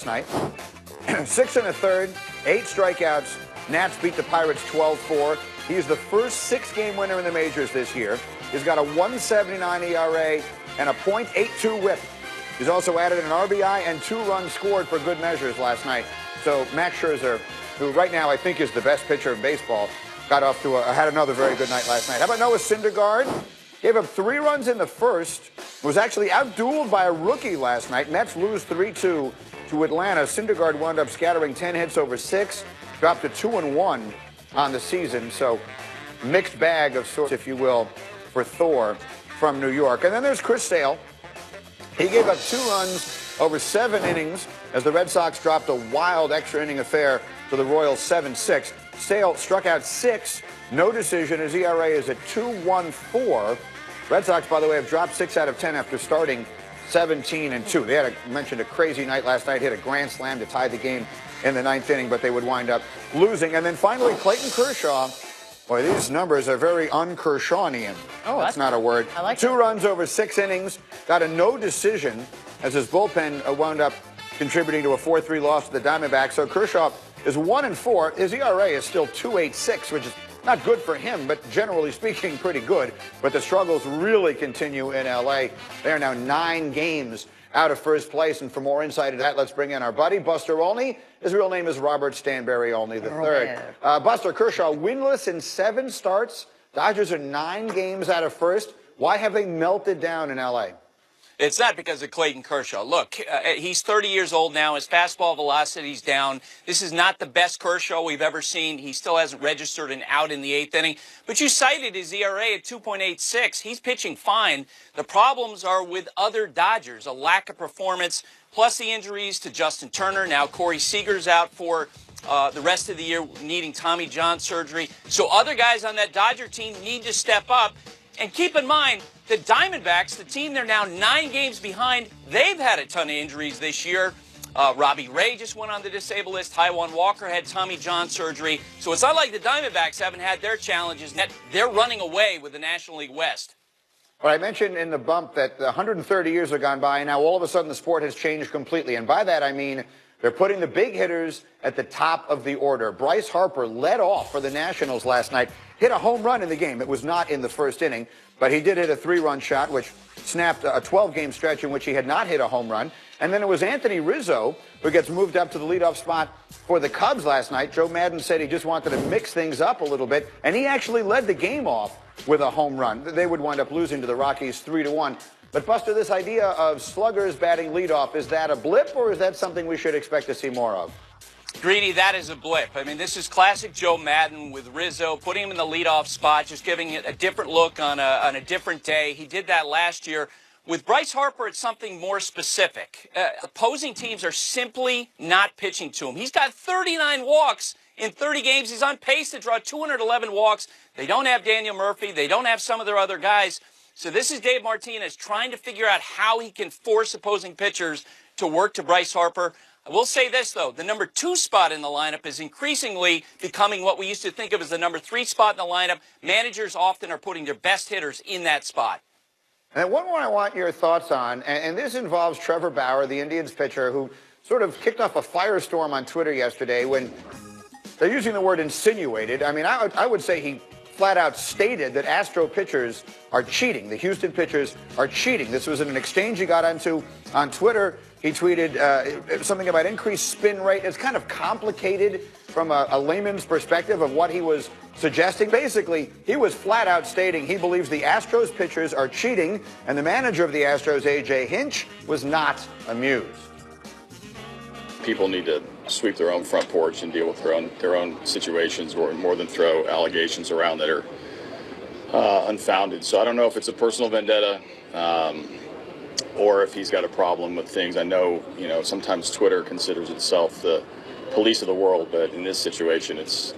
last night. 6 1/3, 8 strikeouts. Nats beat the Pirates 12-4. He's the first 6-game winner in the majors this year. He's got a 1.79 ERA and a .82 WHIP. He's also added an RBI and 2 runs scored for good measures last night. So Max Scherzer, who right now I think is the best pitcher in baseball, got off to had another very good night last night. How about Noah Syndergaard? Gave up 3 runs in the first. Was actually outdueled by a rookie last night. Mets lose 3-2 to Atlanta. Syndergaard wound up scattering 10 hits over 6. Dropped to 2-1 on the season. So mixed bag of sorts, if you will, for Thor from New York. And then there's Chris Sale. He gave up 2 runs over 7 innings as the Red Sox dropped a wild extra inning affair to the Royals 7-6. Sale struck out 6, no decision. His ERA is at 2.14. Red Sox, by the way, have dropped 6 out of 10 after starting 17-2. They had mentioned a crazy night last night, hit a grand slam to tie the game in the 9th inning, but they would wind up losing. And then finally, Clayton Kershaw. Boy, these numbers are very un-Kershawnian. Oh, that's not a word. I like 2 runs over 6 innings, got a no decision as his bullpen wound up contributing to a 4-3 loss to the Diamondbacks. So Kershaw is 1-4. His ERA is still 2.86, which is not good for him, but generally speaking, pretty good. But the struggles really continue in L.A. They are now 9 games out of first place. And for more insight into that, let's bring in our buddy, Buster Olney. His real name is Robert Stanberry Olney III. Buster, Kershaw winless in 7 starts. Dodgers are 9 games out of first. Why have they melted down in L.A.? It's not because of Clayton Kershaw. Look, he's 30 years old now. His fastball velocity's down. This is not the best Kershaw we've ever seen. He still hasn't registered an out in the 8th inning. But you cited his ERA at 2.86. He's pitching fine. The problems are with other Dodgers, a lack of performance, plus the injuries to Justin Turner. Now Corey Seager's out for the rest of the year, needing Tommy John surgery. So other guys on that Dodger team need to step up. And keep in mind, the Diamondbacks, the team they're now 9 games behind, they've had a ton of injuries this year. Robbie Ray just went on the disabled list. Taijuan Walker had Tommy John surgery. So it's not like the Diamondbacks haven't had their challenges. They're running away with the National League West. Well, I mentioned in the bump that 130 years have gone by, and now all of a sudden the sport has changed completely. And by that I mean they're putting the big hitters at the top of the order. Bryce Harper led off for the Nationals last night. Hit a home run in the game. It was not in the first inning, but he did hit a 3-run shot, which snapped a 12-game stretch in which he had not hit a home run. And then it was Anthony Rizzo who gets moved up to the leadoff spot for the Cubs last night. Joe Maddon said he just wanted to mix things up a little bit, and he actually led the game off with a home run. They would wind up losing to the Rockies 3-1. But, Buster, this idea of sluggers batting leadoff, is that a blip, or is that something we should expect to see more of? Greedy, that is a blip. I mean, this is classic Joe Maddon with Rizzo, putting him in the leadoff spot, just giving it a different look on a different day. He did that last year. With Bryce Harper, it's something more specific. Opposing teams are simply not pitching to him. He's got 39 walks in 30 games. He's on pace to draw 211 walks. They don't have Daniel Murphy. They don't have some of their other guys. So this is Dave Martinez trying to figure out how he can force opposing pitchers to work to Bryce Harper. I will say this, though. The number 2 spot in the lineup is increasingly becoming what we used to think of as the number 3 spot in the lineup. Managers often are putting their best hitters in that spot. And one more I want your thoughts on, and this involves Trevor Bauer, the Indians pitcher, who sort of kicked off a firestorm on Twitter yesterday when they're using the word insinuated. I mean, I would say he flat out stated that Astro pitchers are cheating. The Houston pitchers are cheating. This was in an exchange he got into on Twitter. He tweeted something about increased spin rate. It's kind of complicated from a layman's perspective of what he was suggesting. Basically, he was flat out stating he believes the Astros pitchers are cheating, and the manager of the Astros, A.J. Hinch, was not amused. People need to sweep their own front porch and deal with their own situations, or more than throw allegations around that are unfounded. So I don't know if it's a personal vendetta or if he's got a problem with things. I know, sometimes Twitter considers itself the police of the world, but in this situation, it's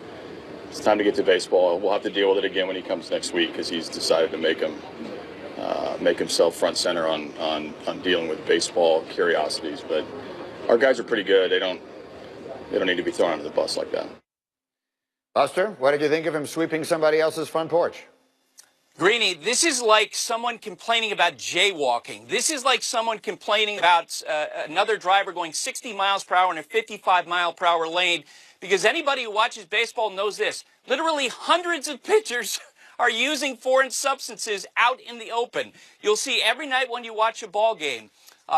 time to get to baseball. We'll have to deal with it again when he comes next week, because he's decided to make himself front center on dealing with baseball curiosities. But our guys are pretty good. They don't need to be thrown under the bus like that. Buster, what did you think of him sweeping somebody else's front porch? Greeny, this is like someone complaining about jaywalking. This is like someone complaining about another driver going 60 miles per hour in a 55-mile-per-hour lane, because anybody who watches baseball knows this. Literally hundreds of pitchers are using foreign substances out in the open. You'll see every night when you watch a ball game,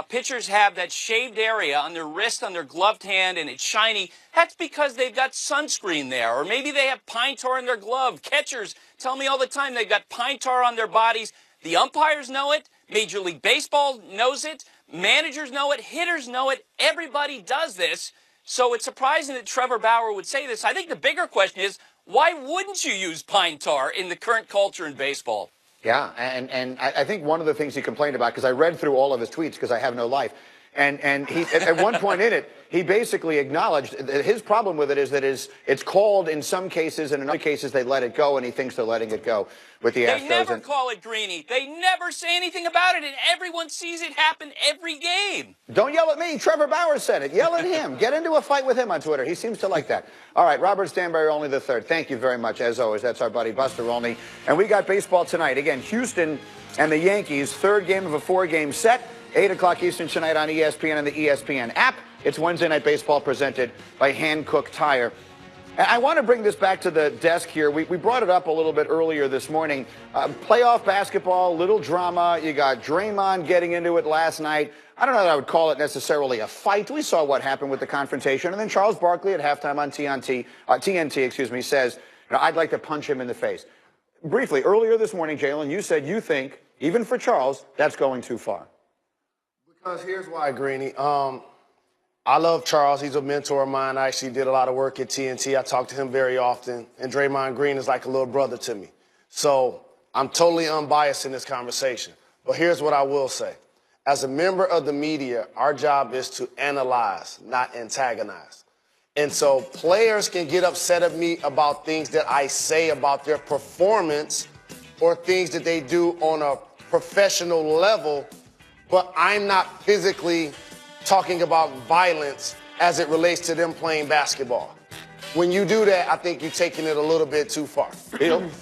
pitchers have that shaved area on their wrist, on their gloved hand, and it's shiny. That's because they've got sunscreen there, or maybe they have pine tar in their glove. Catchers tell me all the time they've got pine tar on their bodies. The umpires know it. Major League Baseball knows it. Managers know it. Hitters know it. Everybody does this. So it's surprising that Trevor Bauer would say this. I think the bigger question is, why wouldn't you use pine tar in the current culture in baseball? Yeah, and I think one of the things he complained about, because I read through all of his tweets because I have no life, and he at one point in it, he basically acknowledged that his problem with it is that it's called in some cases, and in other cases they let it go, and he thinks they're letting it go with the Astros. They never call it Greeny. They never say anything about it, and everyone sees it happen every game. Don't yell at me. Trevor Bauer said it. Yell at him. Get into a fight with him on Twitter. He seems to like that. All right, Robert Stanberry, only the third. Thank you very much, as always. That's our buddy Buster Olney. And we got baseball tonight. Again, Houston and the Yankees, third game of a four-game set. 8 o'clock Eastern tonight on ESPN and the ESPN app. It's Wednesday Night Baseball presented by Hankook Tire. And I want to bring this back to the desk here. We brought it up a little bit earlier this morning. Playoff basketball, little drama. You got Draymond getting into it last night. I don't know that I would call it necessarily a fight. We saw what happened with the confrontation. And then Charles Barkley at halftime on TNT, says, I'd like to punch him in the face. Briefly, earlier this morning, Jalen, you said you think, even for Charles, that's going too far. Because here's why, Greeny. I love Charles. He's a mentor of mine. I actually did a lot of work at TNT. I talk to him very often. And Draymond Green is like a little brother to me. So I'm totally unbiased in this conversation. But here's what I will say. As a member of the media, our job is to analyze, not antagonize. And so players can get upset at me about things that I say about their performance or things that they do on a professional level, but I'm not physically talking about violence as it relates to them playing basketball. When you do that, I think you're taking it a little bit too far.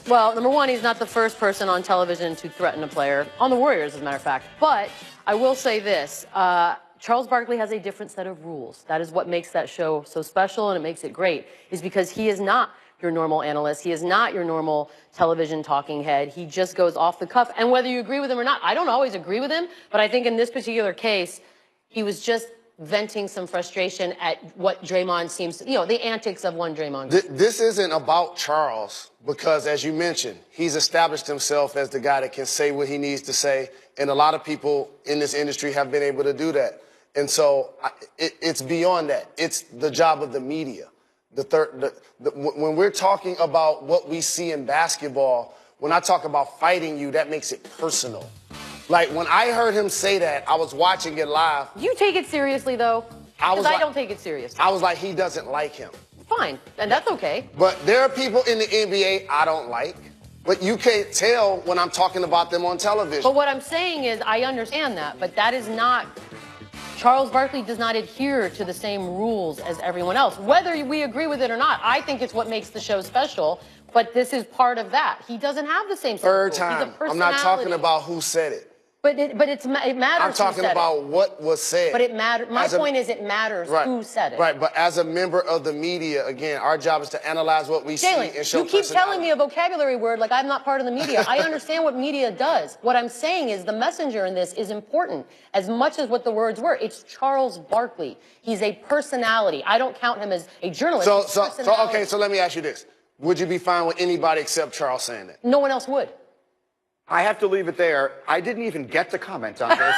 Well, number one, he's not the first person on television to threaten a player, on the Warriors, as a matter of fact. But I will say this, Charles Barkley has a different set of rules. That is what makes that show so special, and it makes it great, is because he is not your normal analyst. He is not your normal television talking head. He just goes off the cuff. And whether you agree with him or not, I don't always agree with him, but I think in this particular case, he was just venting some frustration at what Draymond seems, the antics of one Draymond. This isn't about Charles because, as you mentioned, he's established himself as the guy that can say what he needs to say, and a lot of people in this industry have been able to do that. And so it's beyond that. It's the job of the media. When we're talking about what we see in basketball, when I talk about fighting you, that makes it personal. Like, when I heard him say that, I was watching it live. You take it seriously, though? Because I don't take it seriously. I was like, he doesn't like him. Fine, and that's okay. But there are people in the NBA I don't like, but you can't tell when I'm talking about them on television. But what I'm saying is, I understand that, but that is not... Charles Barkley does not adhere to the same rules as everyone else. Whether we agree with it or not, I think it's what makes the show special, but this is part of that. He doesn't have the same... Third time. I'm not talking about who said it. But it matters. I'm talking about what was said. But it matters. My point is, it matters who said it. Right. But as a member of the media, again, our job is to analyze what we see and show you keep telling me a vocabulary word like I'm not part of the media. I understand what media does. What I'm saying is the messenger in this is important as much as what the words were. It's Charles Barkley. He's a personality. I don't count him as a journalist. So let me ask you this. Would you be fine with anybody except Charles saying that? No one else would. I have to leave it there. I didn't even get to comment on this.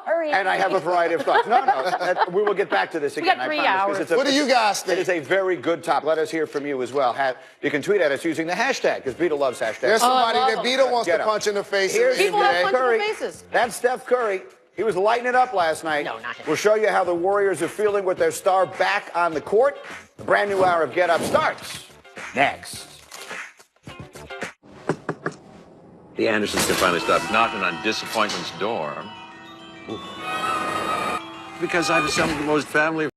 Sorry. And I have a variety of thoughts. No, we will get back to this again. We got 3 hours. What do you guys think? It is a very good topic. Let us hear from you as well. You can tweet at us using the hashtag, because Beto loves hashtags. There's somebody that Beto wants to punch in the face. People have punch in the faces. That's Steph Curry. He was lighting it up last night. No, not him. We'll show you how the Warriors are feeling with their star back on the court. The brand new hour of Get Up starts next. The Andersons can finally stop knocking on disappointment's door. Because I've assembled the most family